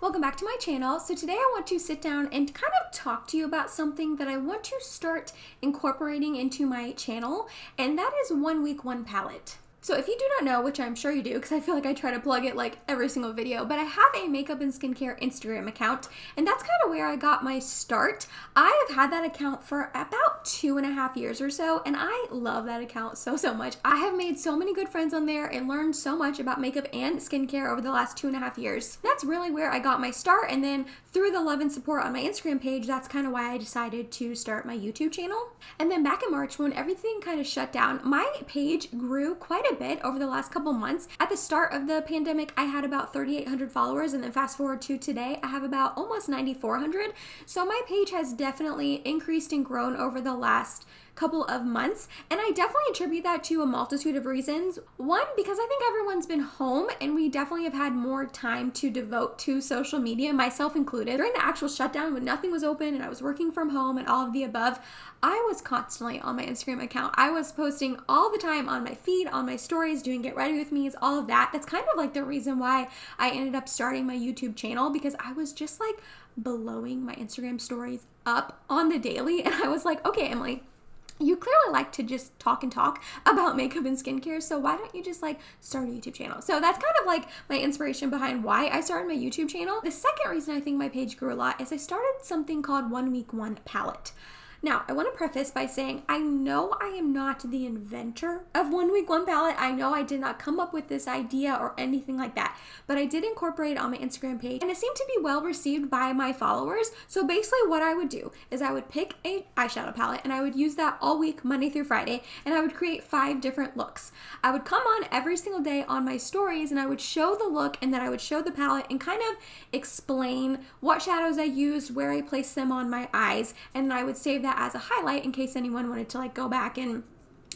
welcome back to my channel. So today I want to sit down and kind of talk to you about something that I want to start incorporating into my channel, and that is 1 week 1 palette. So if you do not know, which I'm sure you do because I feel like I try to plug it like every single video, but I have a makeup and skincare Instagram account, and that's kind of where I got my start. I have had that account for about 2.5 years or so, and I love that account so much. I have made so many good friends on there and learned so much about makeup and skincare over the last 2.5 years. That's really where I got my start, and then through the love and support on my Instagram page, that's kind of why I decided to start my YouTube channel. And then back in March, when everything kind of shut down, my page grew quite a bit over the last couple months. At the start of the pandemic, I had about 3,800 followers, and then fast forward to today, I have about almost 9,400. So my page has definitely increased and grown over the last couple of months, and I definitely attribute that to a multitude of reasons. One, because I think everyone's been home and we definitely have had more time to devote to social media, myself included. During the actual shutdown, when nothing was open and I was working from home and all of the above, I was constantly on my Instagram account. I was posting all the time on my feed, on my stories, doing get ready with me's, all of that. That's kind of like the reason why I ended up starting my YouTube channel, because I was just like blowing my Instagram stories up on the daily, and I was like, okay, Emily, you clearly like to just talk about makeup and skincare, so why don't you just like start a YouTube channel? So that's kind of like my inspiration behind why I started my YouTube channel. The second reason I think my page grew a lot is I started something called 1 week 1 palette. Now, I want to preface by saying I know I am not the inventor of 1 week 1 palette. I know I did not come up with this idea or anything like that, but I did incorporate it on my Instagram page, and it seemed to be well received by my followers. So basically what I would do is I would pick a eyeshadow palette, and I would use that all week, Monday through Friday, and I would create 5 different looks. I would come on every single day on my stories, and I would show the look, and then I would show the palette and kind of explain what shadows I used, where I placed them on my eyes, and then I would save that as a highlight in case anyone wanted to like go back and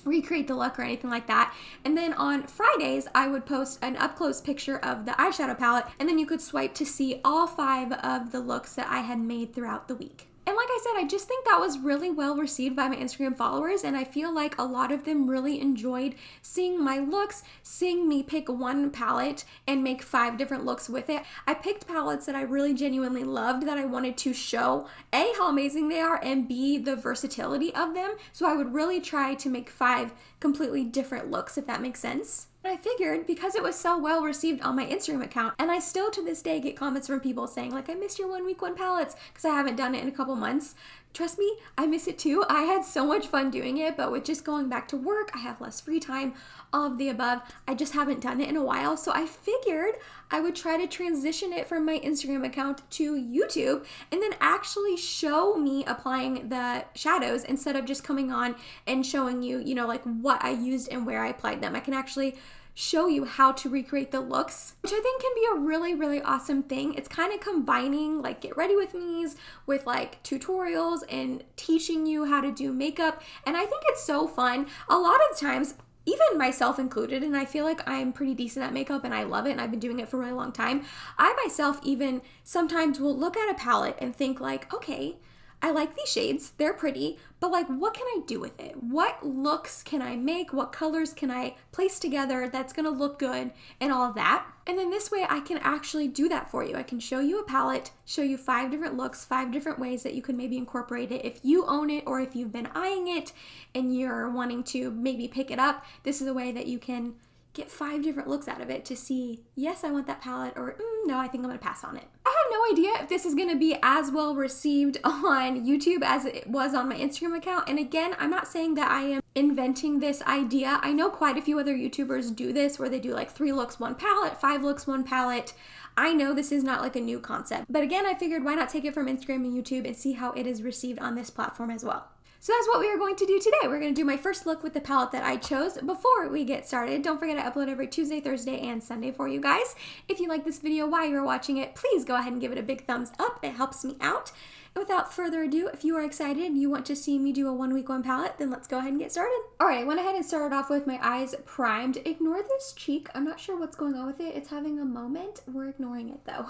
recreate the look or anything like that. And then on Fridays, I would post an up-close picture of the eyeshadow palette, and then you could swipe to see all 5 of the looks that I had made throughout the week. And like I said, I just think that was really well received by my Instagram followers, and I feel like a lot of them really enjoyed seeing my looks, seeing me pick one palette and make 5 different looks with it. I picked palettes that I really genuinely loved, that I wanted to show A, how amazing they are, and B, the versatility of them. So I would really try to make 5 completely different looks, if that makes sense. And I figured, because it was so well received on my Instagram account, and I still to this day get comments from people saying like, I missed your 1 week 1 palettes because I haven't done it in a couple months. Trust me, I miss it too. I had so much fun doing it, but with just going back to work, I have less free time, all of the above. I just haven't done it in a while. So I figured I would try to transition it from my Instagram account to YouTube and then actually show me applying the shadows instead of just coming on and showing you, like what I used and where I applied them. I can actually show you how to recreate the looks, which I think can be a really awesome thing. It's kind of combining like get ready with me's with like tutorials and teaching you how to do makeup, and I think it's so fun. A lot of times, even myself included, and I feel like I'm pretty decent at makeup and I love it and I've been doing it for a really long time, I myself even sometimes will look at a palette and think like, okay, I like these shades, they're pretty, but like what can I do with it? What looks can I make? What colors can I place together that's gonna look good and all of that? And then this way I can actually do that for you. I can show you a palette, show you 5 different looks, 5 different ways that you could maybe incorporate it if you own it or if you've been eyeing it and you're wanting to maybe pick it up. This is a way that you can get 5 different looks out of it to see, yes, I want that palette, or no, I think I'm gonna pass on it. I have no idea if this is gonna be as well received on YouTube as it was on my Instagram account. And again, I'm not saying that I am inventing this idea. I know quite a few other YouTubers do this where they do like 3 looks, 1 palette, 5 looks, 1 palette. I know this is not like a new concept, but again, I figured why not take it from Instagram and YouTube and see how it is received on this platform as well. So that's what we are going to do today. We're going to do my first look with the palette that I chose. Before we get started, don't forget I upload every Tuesday, Thursday, and Sunday for you guys. If you like this video while you're watching it, please go ahead and give it a big thumbs up. It helps me out. And without further ado, if you are excited and you want to see me do a 1 week 1 palette, then let's go ahead and get started. Alright, I went ahead and started off with my eyes primed. Ignore this cheek. I'm not sure what's going on with it. It's having a moment. We're ignoring it though.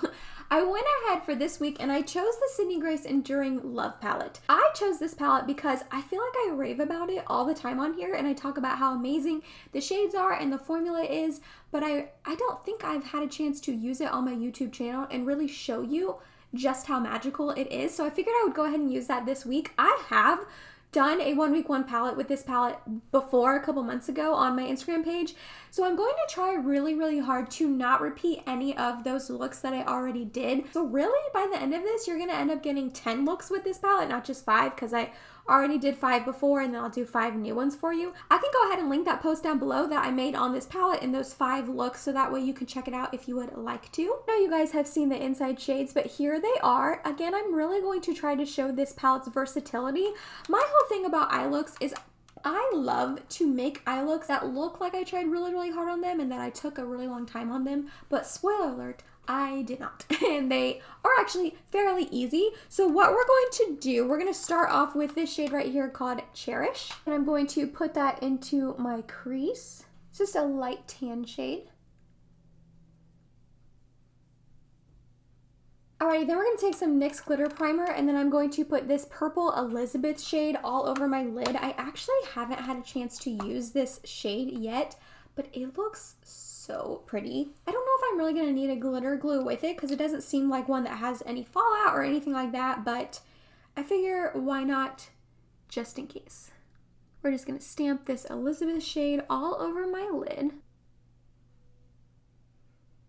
I went ahead for this week and I chose the Sydney Grace Enduring Love palette. I chose this palette because I feel like I rave about it all the time on here and I talk about how amazing the shades are and the formula is, but I don't think I've had a chance to use it on my YouTube channel and really show you just how magical it is. So I figured I would go ahead and use that this week. I have done a 1 week 1 palette with this palette before a couple months ago on my Instagram page. So I'm going to try really hard to not repeat any of those looks that I already did. So really by the end of this, you're gonna end up getting 10 looks with this palette, not just 5, because I already did 5 before and then I'll do 5 new ones for you. I can go ahead and link that post down below that I made on this palette and those 5 looks so that way you can check it out if you would like to. I know you guys have seen the inside shades, but here they are. Again, I'm really going to try to show this palette's versatility. My whole thing about eye looks is I love to make eye looks that look like I tried really hard on them and that I took a really long time on them, but spoiler alert, I did not. And they are actually fairly easy. So what we're going to do, we're going to start off with this shade right here called Cherish. And I'm going to put that into my crease. It's just a light tan shade. Alrighty, then we're going to take some NYX Glitter Primer and then I'm going to put this purple Elizabeth shade all over my lid. I actually haven't had a chance to use this shade yet, but it looks so pretty. I don't know if I'm really going to need a glitter glue with it because it doesn't seem like one that has any fallout or anything like that, but I figure why not just in case. We're just going to stamp this Elizabeth shade all over my lid.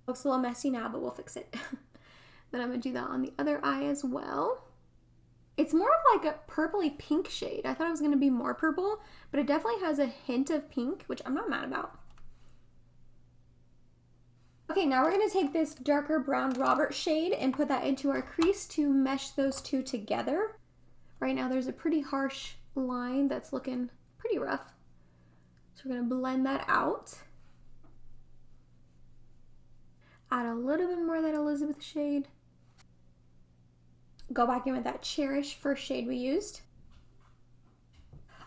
Looks a little messy now, but we'll fix it. Then I'm going to do that on the other eye as well. It's more of like a purpley pink shade. I thought it was going to be more purple, but it definitely has a hint of pink, which I'm not mad about. Okay, now we're going to take this darker brown Robert shade and put that into our crease to mesh those two together. Right now there's a pretty harsh line that's looking pretty rough. So we're going to blend that out. Add a little bit more of that Elizabeth shade. Go back in with that Cherish first shade we used.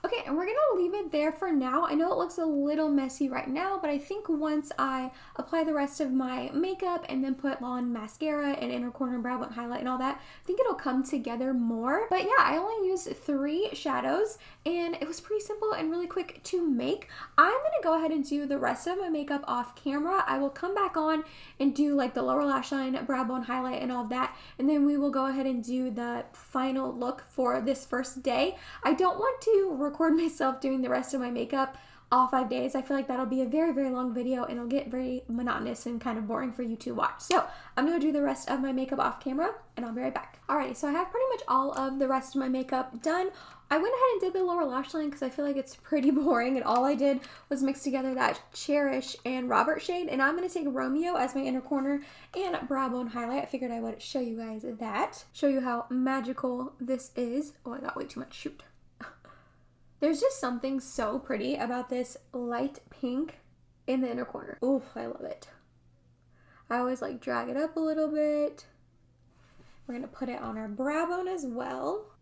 Okay, and we're gonna leave it there for now. I know it looks a little messy right now, but I think once I apply the rest of my makeup and then put on mascara and inner corner brow bone highlight and all that, I think it'll come together more. But yeah, I only used 3 shadows and it was pretty simple and really quick to make. I'm gonna go ahead and do the rest of my makeup off camera. I will come back on and do like the lower lash line, brow bone highlight and all of that, and then we will go ahead and do the final look for this first day. I don't want to record myself doing the rest of my makeup all 5 days. I feel like that'll be a very long video and it'll get very monotonous and kind of boring for you to watch. So I'm gonna do the rest of my makeup off camera and I'll be right back. Alrighty, so I have pretty much all of the rest of my makeup done. I went ahead and did the lower lash line because I feel like it's pretty boring and all I did was mix together that Cherish and Robert shade, and I'm going to take Romeo as my inner corner and brow bone highlight. I figured I would show you guys that. Show you how magical this is. Oh, I got way too much. Shoot. There's just something so pretty about this light pink in the inner corner. Ooh, I love it. I always like drag it up a little bit. We're going to put it on our brow bone as well.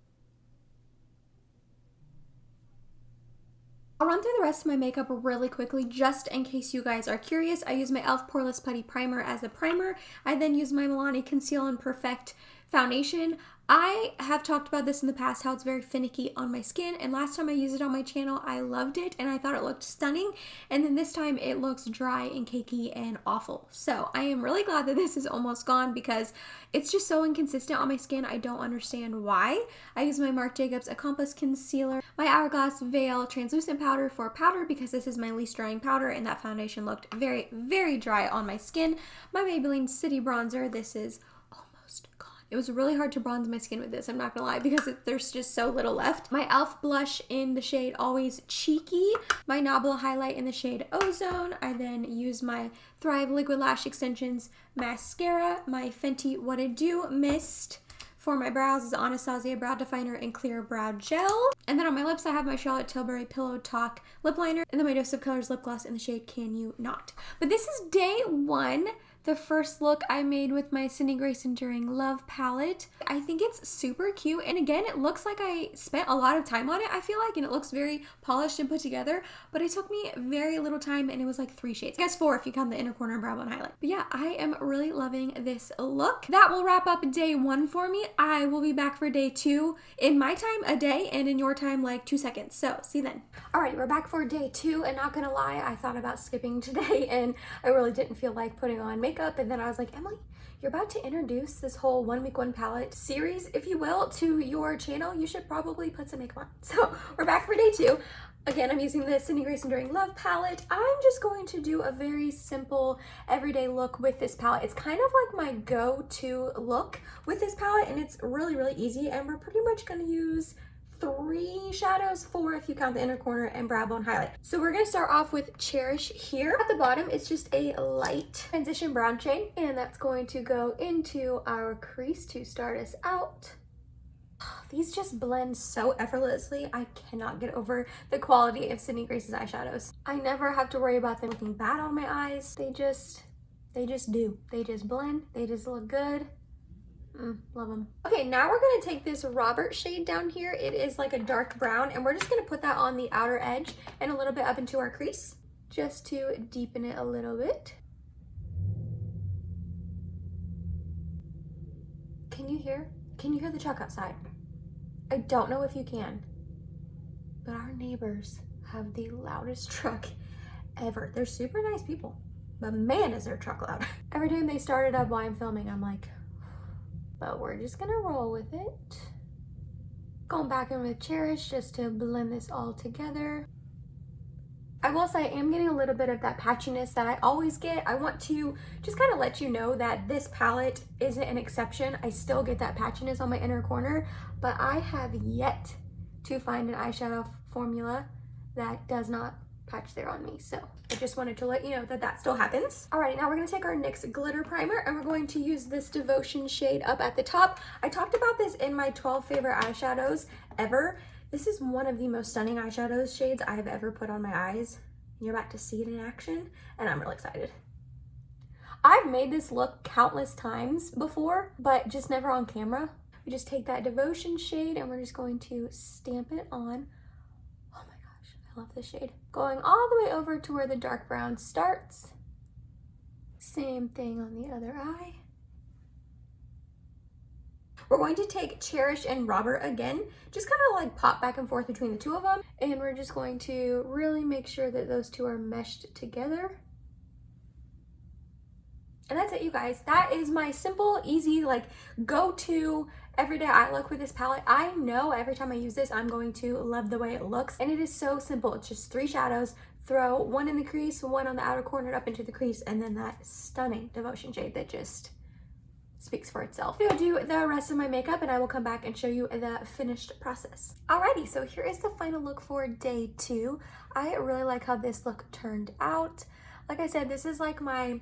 I'll run through the rest of my makeup really quickly just in case you guys are curious. I use my e.l.f. Poreless Putty Primer as a primer. I then use my Milani Conceal Perfect foundation. I have talked about this in the past, how it's very finicky on my skin, and last time I used it on my channel, I loved it and I thought it looked stunning, and then this time it looks dry and cakey and awful. So I am really glad that this is almost gone because it's just so inconsistent on my skin. I don't understand why. I use my Marc Jacobs Accomplice concealer, my Hourglass Veil translucent powder for powder because this is my least drying powder and that foundation looked very dry on my skin. My Maybelline City bronzer, this is almost gone. It was really hard to bronze my skin with this, I'm not gonna lie, because there's just so little left. My e.l.f. blush in the shade Always Cheeky. My Nabla Highlight in the shade Ozone. I then use my Thrive Liquid Lash Extensions mascara. My Fenty What It Dew mist. For my brows is Anastasia Brow Definer and Clear Brow Gel. And then on my lips, I have my Charlotte Tilbury Pillowtalk lip liner and then my Dose of Colors lip gloss in the shade Can You Not. But this is day one. the first look I made with my Sydney Grace Enduring Love palette. I think it's super cute, and again, it looks like I spent a lot of time on it, I feel like, and it looks very polished and put together, but it took me very little time, and it was like 3 shades. I guess 4 if you count the inner corner and brow bone highlight. But yeah, I am really loving this look. That will wrap up day 1 for me. I will be back for day 2 in my time, a day, and in your time, like 2 seconds. So see you then. Alright, we're back for day 2, and not gonna lie, I thought about skipping today, and I really didn't feel like putting on makeup, and then I was like, Emily, you're about to introduce this whole 1 week 1 palette series, if you will, to your channel. You should probably put some makeup on. So we're back for day 2. Again, I'm using the Sydney Grace Enduring Love palette. I'm just going to do a very simple everyday look with this palette. It's kind of like my go-to look with this palette, and it's really, really easy, and we're pretty much gonna use 3 shadows, 4 if you count the inner corner and brow bone highlight. So we're gonna start off with Cherish here. At the bottom, it's just a light transition brown shade, and that's going to go into our crease to start us out. These just blend so effortlessly. I cannot get over the quality of Sydney Grace's eyeshadows. I never have to worry about them looking bad on my eyes. They just do. They just blend, they just look good. Love them. Okay, now we're gonna take this Robert shade down here. It is like a dark brown, and we're just gonna put that on the outer edge and a little bit up into our crease, just to deepen it a little bit. Can you hear the truck outside? I don't know if you can, but our neighbors have the loudest truck ever. They're super nice people, but man, is their truck loud. Every time they start it up while I'm filming, I'm like, but we're just gonna roll with it. Going back in with Cherish just to blend this all together. I will say I am getting a little bit of that patchiness that I always get. I want to just kind of let you know that this palette isn't an exception. I still get that patchiness on my inner corner, but I have yet to find an eyeshadow formula that does not patch there on me. So I just wanted to let you know that that still happens. Alright, now we're going to take our NYX glitter primer, and we're going to use this Devotion shade up at the top. I talked about this in my 12 favorite eyeshadows ever. This is one of the most stunning eyeshadows shades I have ever put on my eyes. You're about to see it in action, and I'm really excited. I've made this look countless times before, but just never on camera. We just take that Devotion shade, and we're just going to stamp it on. Oh my gosh, I love this shade. Going all the way over to where the dark brown starts. Same thing on the other eye. We're going to take Cherish and Robert again, just kind of like pop back and forth between the two of them, and we're just going to really make sure that those two are meshed together. And that's it, you guys. That is my simple, easy, like go-to everyday eye look with this palette. I know every time I use this, I'm going to love the way it looks, and it is so simple. It's just 3 shadows, throw 1 in the crease, 1 on the outer corner up into the crease, and then that stunning Devotion shade that just speaks for itself. I'm gonna do the rest of my makeup, and I will come back and show you the finished process. Alrighty, so here is the final look for day 2. I really like how this look turned out. Like I said, this is like my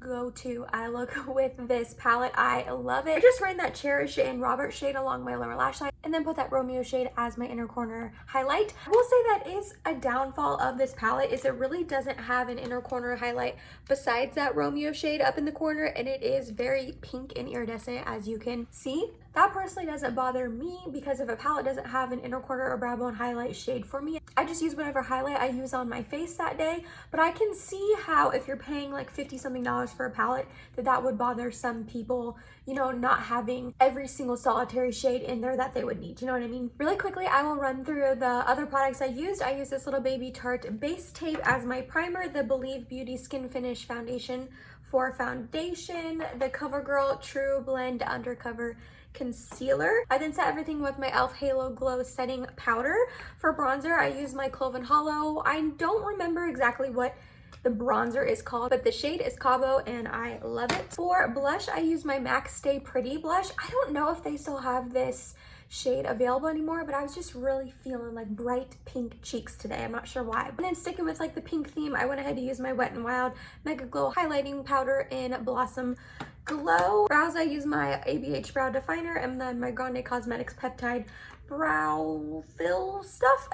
go-to eye look with this palette. I love it. I just ran that Cherish and Robert shade along my lower lash line, and then put that Romeo shade as my inner corner highlight. I will say that is a downfall of this palette, is it really doesn't have an inner corner highlight besides that Romeo shade up in the corner, and it is very pink and iridescent, as you can see. That personally doesn't bother me, because if a palette doesn't have an inner corner or brow bone highlight shade for me, I just use whatever highlight I use on my face that day. But I can see how if you're paying like $50-something for a palette, that would bother some people, you know, not having every single solitary shade in there that they would need, you know what I mean? Really quickly, I will run through the other products I used. I used this little baby Tarte Base Tape as my primer, the Believe Beauty Skin Finish Foundation for foundation, the Covergirl True Blend Undercover Concealer. I then set everything with my e.l.f. Halo Glow Setting Powder. For bronzer, I use my Clove Hallow. I don't remember exactly what the bronzer is called, but the shade is Cabo, and I love it. For blush, I use my MAC Stay Pretty blush. I don't know if they still have this shade available anymore, but I was just really feeling like bright pink cheeks today. I'm not sure why. And then sticking with like the pink theme, I went ahead to use my Wet n Wild Mega Glow Highlighting Powder in Blossom Glow. Brows, I use my ABH Brow Definer, and then my Grande Cosmetics Peptide Brow Fill stuff.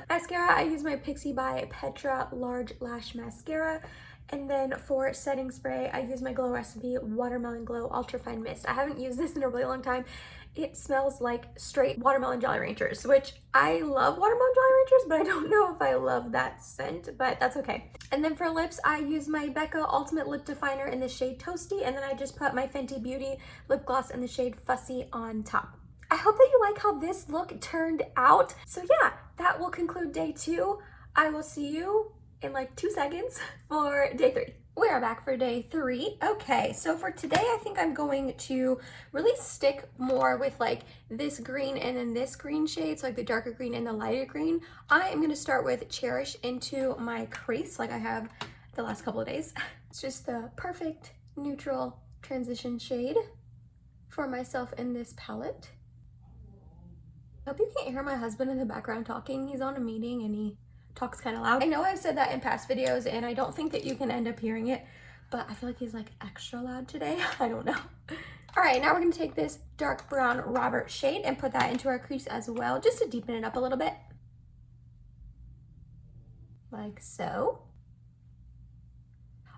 Mascara, I use my Pixi by Petra Large Lash Mascara. And then for setting spray, I use my Glow Recipe Watermelon Glow Ultra Fine Mist. I haven't used this in a really long time. It smells like straight watermelon Jolly Ranchers, which I love watermelon Jolly Ranchers, but I don't know if I love that scent, but that's okay. And then for lips, I use my Becca Ultimate Lip Definer in the shade Toasty, and then I just put my Fenty Beauty lip gloss in the shade Fussy on top. I hope that you like how this look turned out. So yeah, that will conclude day 2. I will see you in like 2 seconds for day 3. We are back for day 3. Okay, so for today, I think I'm going to really stick more with like this green and then this green shade, so like the darker green and the lighter green. I am gonna start with Cherish into my crease like I have the last couple of days. It's just the perfect neutral transition shade for myself in this palette. I hope you can't hear my husband in the background talking. He's on a meeting and he talks kind of loud. I know I've said that in past videos and I don't think that you can end up hearing it, but I feel like he's like extra loud today. I don't know. All right, now we're gonna take this dark brown Robert shade and put that into our crease as well, just to deepen it up a little bit. Like so.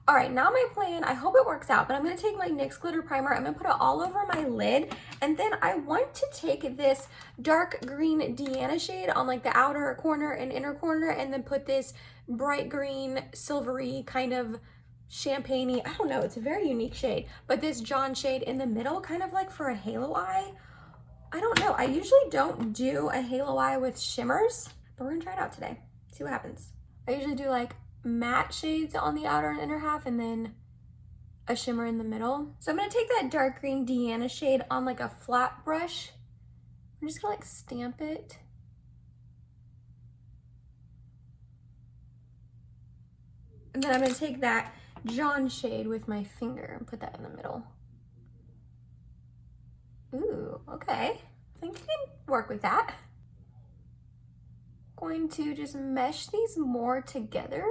All right, now my plan, I hope it works out, but I'm gonna take my NYX glitter primer, I'm gonna put it all over my lid, and then I want to take this dark green Deanna shade on like the outer corner and inner corner, and then put this bright green, silvery kind of champagne-y, I don't know, it's a very unique shade, but this John shade in the middle, kind of like for a halo eye. I don't know, I usually don't do a halo eye with shimmers, but we're gonna try it out today, see what happens. I usually do like matte shades on the outer and inner half and then a shimmer in the middle. So I'm gonna take that dark green Deanna shade on like a flat brush. I'm just gonna like stamp it. And then I'm gonna take that John shade with my finger and put that in the middle. Ooh, okay. I think I can work with that. Going to just mesh these more together.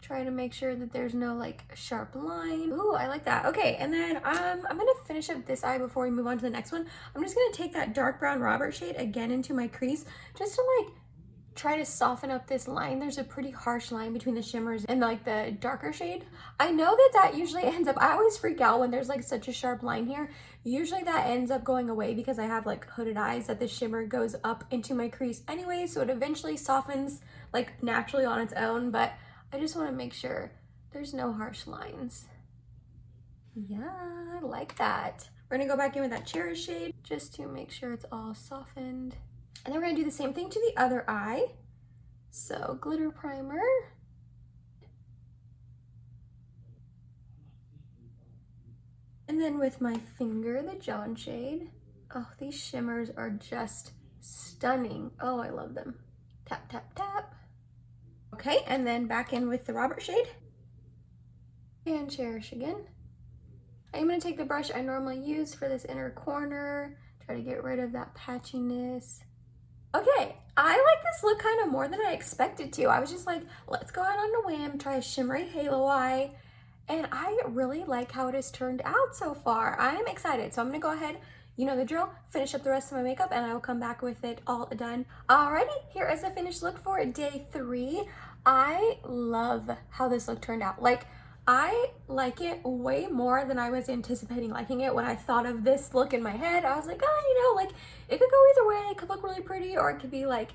Try to make sure that there's no like sharp line. Ooh, I like that. Okay, and then I'm gonna finish up this eye before we move on to the next one. I'm just gonna take that dark brown Robert shade again into my crease, just to like try to soften up this line. There's a pretty harsh line between the shimmers and like the darker shade. I know that that usually ends up, I always freak out when there's like such a sharp line here. Usually that ends up going away because I have like hooded eyes, that the shimmer goes up into my crease anyway, so it eventually softens like naturally on its own, but I just want to make sure there's no harsh lines. Yeah, I like that. We're gonna go back in with that Cherish shade just to make sure it's all softened. And then we're gonna do the same thing to the other eye. So glitter primer. And then with my finger, the John shade. Oh, these shimmers are just stunning. Oh, I love them. Tap, tap, tap. Okay, and then back in with the Robert shade. And Cherish again. I'm gonna take the brush I normally use for this inner corner, try to get rid of that patchiness. Okay, I like this look kind of more than I expected to. I was just like, let's go out on a whim, try a shimmery halo eye, and I really like how it has turned out so far. I am excited, so I'm gonna go ahead, you know the drill, finish up the rest of my makeup, and I will come back with it all done. Alrighty, here is the finished look for day 3. I love how this look turned out. Like, I like it way more than I was anticipating liking it. When I thought of this look in my head, I was like, oh, you know, like it could go either way. It could look really pretty, or it could be like,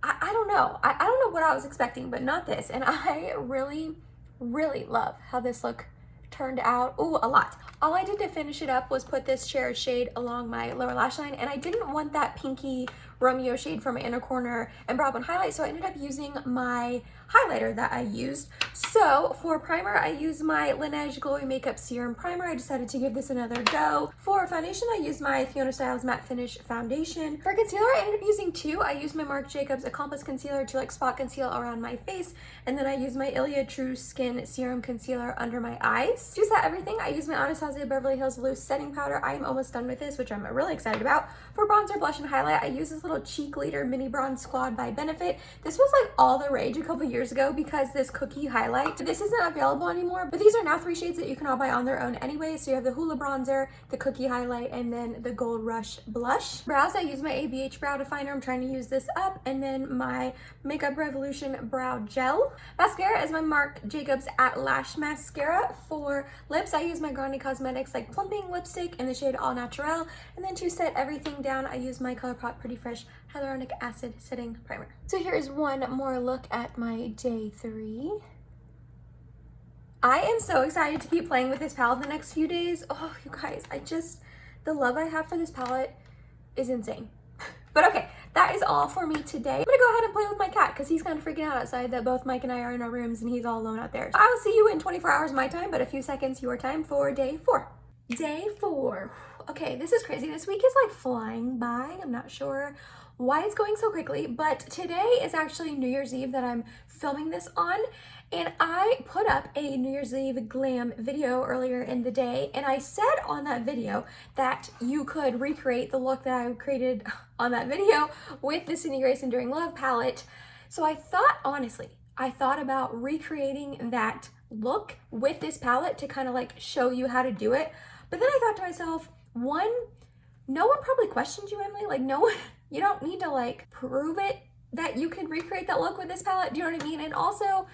I don't know. I don't know what I was expecting, but not this. And I really, really love how this look turned out. Ooh, a lot. All I did to finish it up was put this Cherish shade along my lower lash line, and I didn't want that pinky Romeo shade from my inner corner and brow bone highlight, so I ended up using my highlighter that I used. So for primer, I used my Laneige Glowy Makeup Serum Primer. I decided to give this another go. For foundation, I used my Fiona Styles Matte Finish Foundation. For concealer, I ended up using 2. I used my Marc Jacobs Accomplice Concealer to like spot conceal around my face, and then I used my Ilia True Skin Serum Concealer under my eyes. face. To set everything, I use my Anastasia Beverly Hills Loose Setting Powder. I am almost done with this, which I'm really excited about. For bronzer, blush, and highlight, I use this little Cheek Leader Mini Bronze Squad by Benefit. This was like all the rage a couple years ago because this cookie highlight, this isn't available anymore, but these are now 3 shades that you can all buy on their own anyway. So you have the Hula Bronzer, the cookie highlight, and then the Gold Rush blush. Brows, I use my ABH Brow Definer. I'm trying to use this up, and then my Makeup Revolution Brow Gel. Mascara is my Marc Jacobs Lash Mascara. For lips, I use my Grande Cosmetics like Plumping Lipstick in the shade All Natural. And then to set everything down, I use my ColourPop Pretty Fresh Hyaluronic Acid Setting Primer. So here's one more look at my day 3. I am so excited to keep playing with this palette the next few days. Oh, you guys, the love I have for this palette is insane. But okay, that is all for me today. I'm gonna go ahead and play with my cat because he's kind of freaking out outside that both Mike and I are in our rooms and he's all alone out there. So I'll see you in 24 hours my time, but a few seconds your time for day 4. Day 4. Okay, this is crazy. This week is like flying by. I'm not sure why it's going so quickly, but today is actually New Year's Eve that I'm filming this on. And I put up a New Year's Eve glam video earlier in the day, and I said on that video that you could recreate the look that I created on that video with the Cindy Grace Enduring Love palette. So I thought, honestly, I thought about recreating that look with this palette to kind of like show you how to do it. But then I thought to myself, one, no one probably questioned you, Emily. Like, no one, you don't need to like prove it that you can recreate that look with this palette. Do you know what I mean? And also,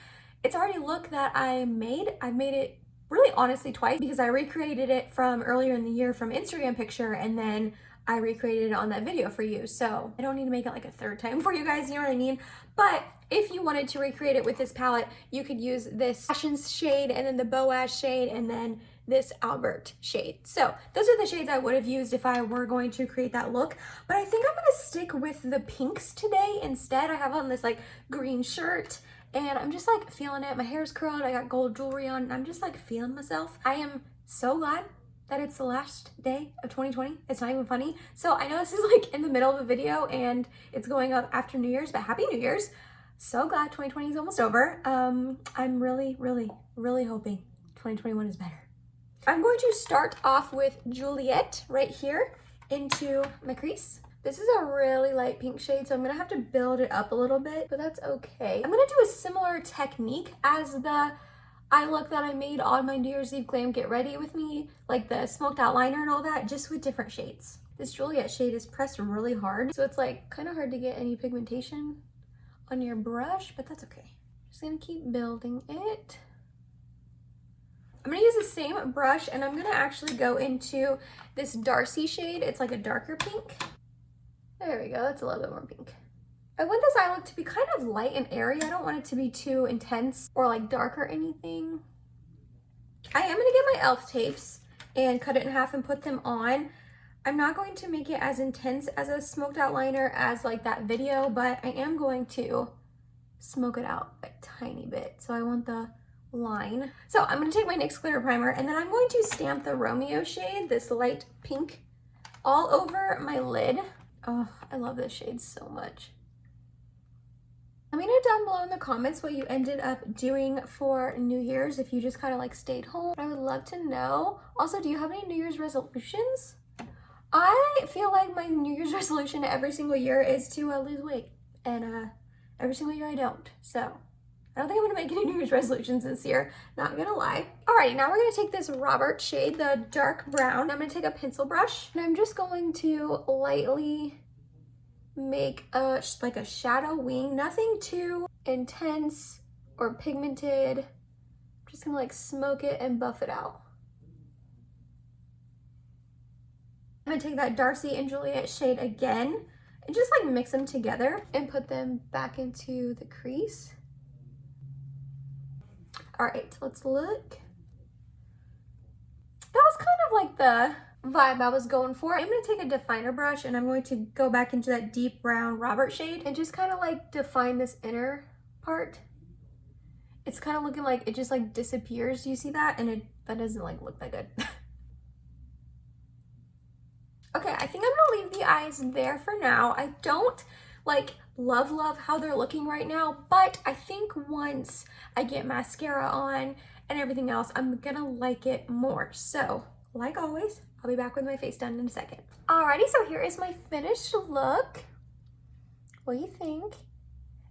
it's already a look that I made. I've made it really honestly twice because I recreated it from earlier in the year from Instagram picture, and then I recreated it on that video for you. So I don't need to make it like a 3rd time for you guys, you know what I mean? But if you wanted to recreate it with this palette, you could use this Passions shade and then the Boaz shade and then this Albert shade. So those are the shades I would have used if I were going to create that look. But I think I'm gonna stick with the pinks today instead. I have on this like green shirt and I'm just like feeling it. My hair's curled, I got gold jewelry on, and I'm just like feeling myself. I am so glad that it's the last day of 2020. It's not even funny. So I know this is like in the middle of a video and it's going up after New Year's, but Happy New Year's. So glad 2020 is almost over. I'm really, really, really hoping 2021 is better. I'm going to start off with Juliet right here into my crease. This is a really light pink shade, so I'm gonna have to build it up a little bit, but that's okay. I'm gonna do a similar technique as the eye look that I made on my New Year's Eve Glam Get Ready With Me, like the smoked out liner and all that, just with different shades. This Juliet shade is pressed really hard, so it's like kind of hard to get any pigmentation on your brush, but that's okay. Just gonna keep building it. I'm gonna use the same brush and I'm gonna actually go into this Darcy shade. It's like a darker pink. There we go, that's a little bit more pink. I want this eye look to be kind of light and airy. I don't want it to be too intense or like dark or anything. I am gonna get my e.l.f. tapes and cut it in half and put them on. I'm not going to make it as intense as a smoked out liner as like that video, but I am going to smoke it out a tiny bit. So I want the line. So I'm gonna take my NYX glitter primer and then I'm going to stamp the Romeo shade, this light pink, all over my lid. Oh, I love this shade so much. Let me know down below in the comments what you ended up doing for New Year's, if you just kind of like stayed home. I would love to know. Also, do you have any New Year's resolutions? I feel like my New Year's resolution every single year is to lose weight, and every single year I don't. So I don't think I'm gonna make any New Year's resolutions this year, not gonna lie. Alrighty, now we're gonna take this Robert shade, the dark brown. I'm gonna take a pencil brush and I'm just going to lightly make like a shadow wing, nothing too intense or pigmented. I'm just gonna like smoke it and buff it out. I'm gonna take that Darcy and Juliet shade again and just like mix them together and put them back into the crease. All right, let's look. That was kind of like the vibe I was going for. I'm gonna take a definer brush and I'm going to go back into that deep brown Robert shade and just kind of like define this inner part. It's kind of looking like it just like disappears. Do you see that? And that doesn't like look that good. Okay, I think I'm gonna leave the eyes there for now. I don't like love how they're looking right now, but I think once I get mascara on and everything else, I'm gonna like it more. So, like always, I'll be back with my face done in a second. Alrighty, so here is my finished look. What do you think?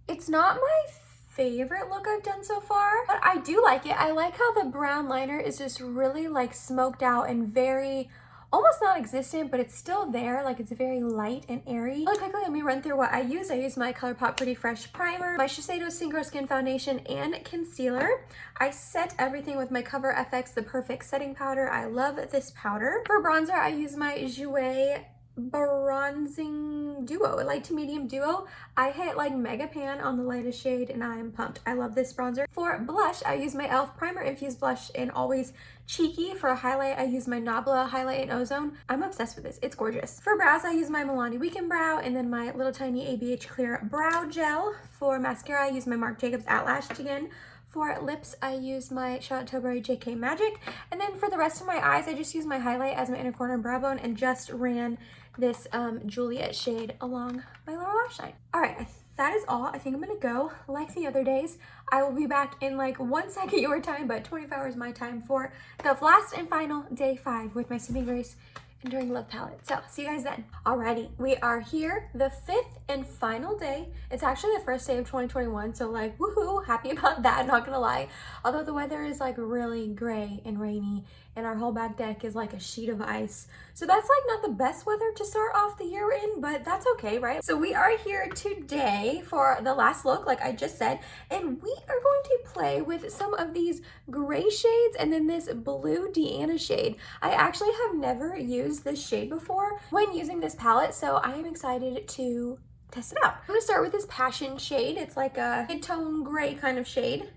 It's not my favorite look I've done so far, but I do like it. I like how the brown liner is just really like smoked out and very almost non-existent, but it's still there. Like it's very light and airy. Really quickly, let me run through what I use. I use my ColourPop Pretty Fresh Primer, my Shiseido Synchro Skin Foundation and Concealer. I set everything with my Cover FX The Perfect Setting Powder. I love this powder. For bronzer, I use my Jouer Bronzing Duo, light to medium duo. I hit like Mega Pan on the lightest shade and I'm pumped. I love this bronzer. For blush, I use my e.l.f. Primer Infused Blush in Always Cheeky. For a highlight, I use my Nabla Highlight in Ozone. I'm obsessed with this. It's gorgeous. For brows, I use my Milani Weekend Brow and then my little tiny ABH Clear Brow Gel. For mascara, I use my Marc Jacobs Lash again. For lips, I use my Charlotte Tilbury JK Magic. And then for the rest of my eyes, I just use my highlight as my inner corner brow bone and just ran this Juliet shade along my lower lash line. All right, that is all. I think I'm gonna go. Like the other days, I will be back in like 1 second your time, but 24 hours my time for the last and final day 5 with my Saving Grace Enduring Love palette. So see you guys then. Alrighty, we are here, the 5th and final day. It's actually the first day of 2021, so like woohoo, happy about that, not gonna lie. Although the weather is like really gray and rainy and our whole back deck is like a sheet of ice. So that's like not the best weather to start off the year in, but that's okay, right? So we are here today for the last look, like I just said, and we are going to play with some of these gray shades and then this blue Deanna shade. I actually have never used this shade before when using this palette, so I am excited to test it out. I'm gonna start with this Passion shade. It's like a mid-tone gray kind of shade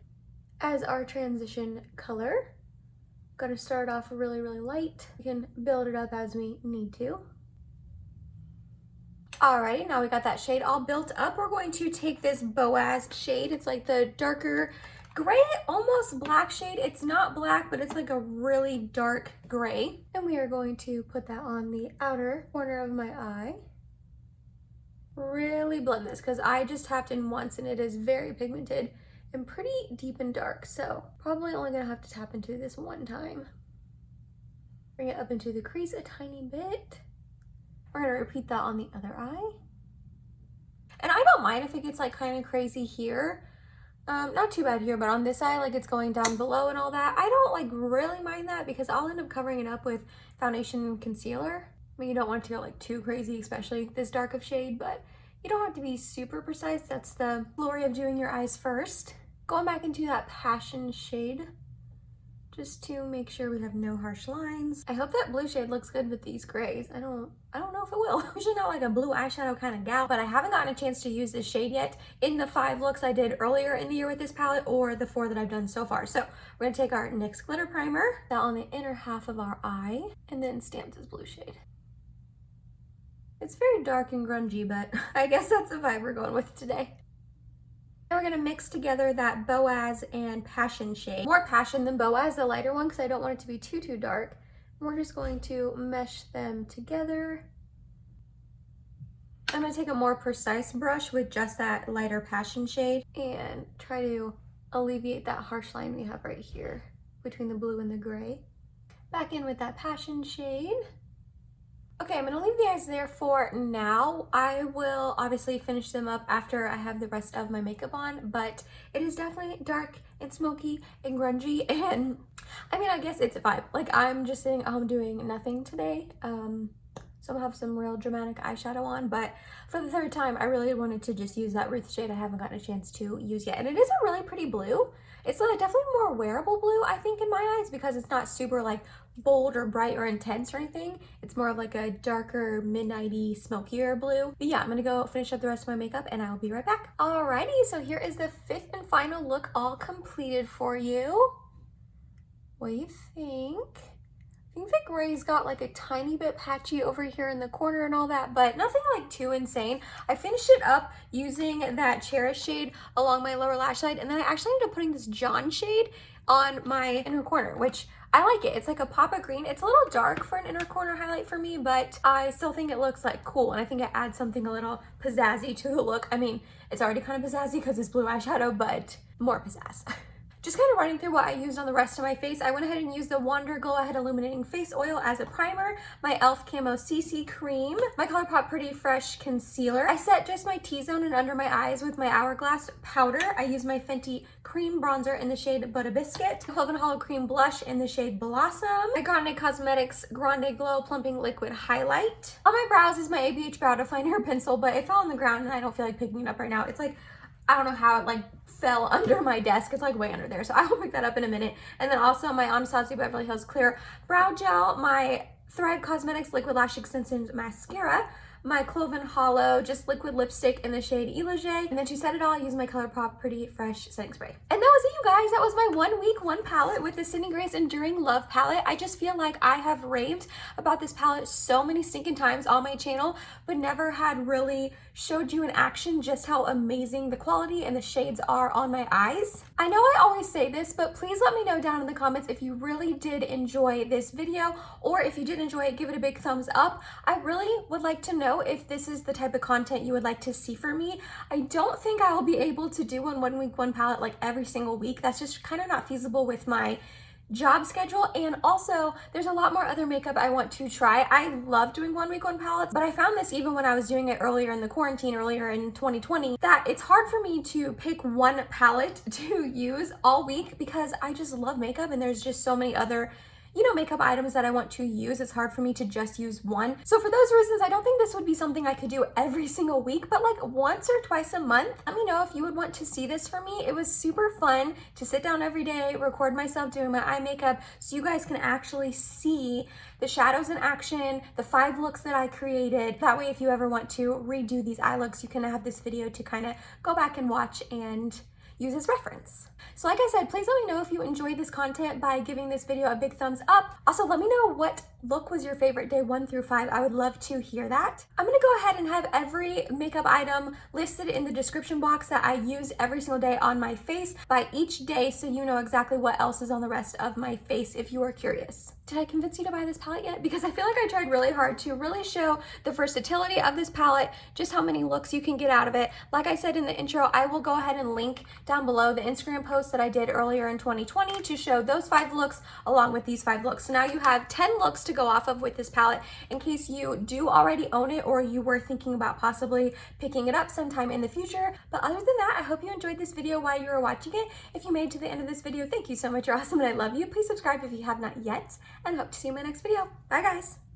as our transition color. Gonna start off really, really light. We can build it up as we need to. Alrighty, now we got that shade all built up. We're going to take this Boaz shade. It's like the darker gray, almost black shade. It's not black, but it's like a really dark gray. And we are going to put that on the outer corner of my eye. Really blend this because I just tapped in once and it is very pigmented and pretty deep and dark, so probably only gonna have to tap into this one time. Bring it up into the crease a tiny bit. We're gonna repeat that on the other eye. And I don't mind if it gets like kind of crazy here. Not too bad here, but on this eye, like it's going down below and all that. I don't like really mind that because I'll end up covering it up with foundation and concealer. I mean, you don't want to go like too crazy, especially this dark of shade, but you don't have to be super precise. That's the glory of doing your eyes first. Going back into that Passion shade, just to make sure we have no harsh lines. I hope that blue shade looks good with these grays. I don't know if it will. I'm usually not like a blue eyeshadow kind of gal, but I haven't gotten a chance to use this shade yet in the 5 looks I did earlier in the year with this palette or the 4 that I've done so far. So we're gonna take our NYX glitter primer, that on the inner half of our eye, and then stamp this blue shade. It's very dark and grungy, but I guess that's the vibe we're going with today. Now we're gonna mix together that Boaz and Passion shade. More Passion than Boaz, the lighter one, because I don't want it to be too dark. And we're just going to mesh them together. I'm gonna take a more precise brush with just that lighter Passion shade and try to alleviate that harsh line we have right here between the blue and the gray. Back in with that Passion shade. Okay, I'm gonna leave the eyes there for now. I will obviously finish them up after I have the rest of my makeup on, but it is definitely dark and smoky and grungy, and I mean, I guess it's a vibe. Like, I'm just sitting at home doing nothing today, so I'll have some real dramatic eyeshadow on, but for the 3rd time, I really wanted to just use that Ruth shade I haven't gotten a chance to use yet, and it is a really pretty blue. It's definitely more wearable blue, I think, in my eyes, because it's not super like bold or bright or intense or anything. It's more of like a darker, midnighty, smokier blue. But yeah, I'm gonna go finish up the rest of my makeup and I'll be right back. Alrighty, so here is the 5th and final look all completed for you. What do you think? I think the gray's got like a tiny bit patchy over here in the corner and all that, but nothing like too insane. I finished it up using that Cherish shade along my lower lash line, and then I actually ended up putting this John shade on my inner corner, which I like it. It's like a pop of green. It's a little dark for an inner corner highlight for me, but I still think it looks like cool, and I think it adds something a little pizzazzy to the look. I mean, it's already kind of pizzazzy because it's blue eyeshadow, but more pizzazz. Just kind of running through what I used on the rest of my face, I went ahead and used the Wonder Glow Ahead Illuminating Face Oil as a primer, my e.l.f. Camo CC Cream, my ColourPop Pretty Fresh Concealer. I set just my T-zone and under my eyes with my Hourglass powder. I used my Fenty Cream Bronzer in the shade Butter Biscuit, Clove Hallow Cream Blush in the shade Blossom, my Grande Cosmetics Grande Glow Plumping Liquid Highlight. On my brows is my ABH Brow Definer pencil, but it fell on the ground and I don't feel like picking it up right now. It's like, I don't know how it like fell under my desk. It's like way under there. So I will pick that up in a minute. And then also my Anastasia Beverly Hills Clear Brow Gel, my Thread Cosmetics Liquid Lash Extensions Mascara, my Clove Hallow just liquid lipstick in the shade Eloge, and then to set it all, I use my ColourPop Pretty Fresh Setting Spray. And that was it, you guys. That was my 1 week, 1 palette with the Sydney Grace Enduring Love palette. I just feel like I have raved about this palette so many stinking times on my channel, but never had really showed you in action just how amazing the quality and the shades are on my eyes. I know I always say this, but please let me know down in the comments if you really did enjoy this video, or if you did enjoy it, give it a big thumbs up. I really would like to know if this is the type of content you would like to see from me. I don't think I will be able to do a 1 week, 1 palette like every single week. That's just kind of not feasible with my job schedule, and also there's a lot more other makeup I want to try. I love doing 1 week, 1 palettes, but I found this even when I was doing it earlier in the quarantine, earlier in 2020, that it's hard for me to pick one palette to use all week because I just love makeup and there's just so many other makeup items that I want to use. It's hard for me to just use one. So for those reasons, I don't think this would be something I could do every single week, but like once or twice a month. Let me know if you would want to see this for me. It was super fun to sit down every day, record myself doing my eye makeup so you guys can actually see the shadows in action, the 5 looks that I created. That way, if you ever want to redo these eye looks, you can have this video to kind of go back and watch and use as reference. So like I said, please let me know if you enjoyed this content by giving this video a big thumbs up. Also, let me know what look was your favorite day 1 through 5. I would love to hear that. I'm gonna go ahead and have every makeup item listed in the description box that I use every single day on my face by each day, so you know exactly what else is on the rest of my face if you are curious. Did I convince you to buy this palette yet? Because I feel like I tried really hard to really show the versatility of this palette, just how many looks you can get out of it. Like I said in the intro, I will go ahead and link down below the Instagram post that I did earlier in 2020 to show those 5 looks along with these 5 looks. So now you have 10 looks to go off of with this palette in case you do already own it or you were thinking about possibly picking it up sometime in the future. But other than that, I hope you enjoyed this video while you were watching it. If you made it to the end of this video, thank you so much. You're awesome and I love you. Please subscribe if you have not yet, and hope to see you in my next video. Bye guys.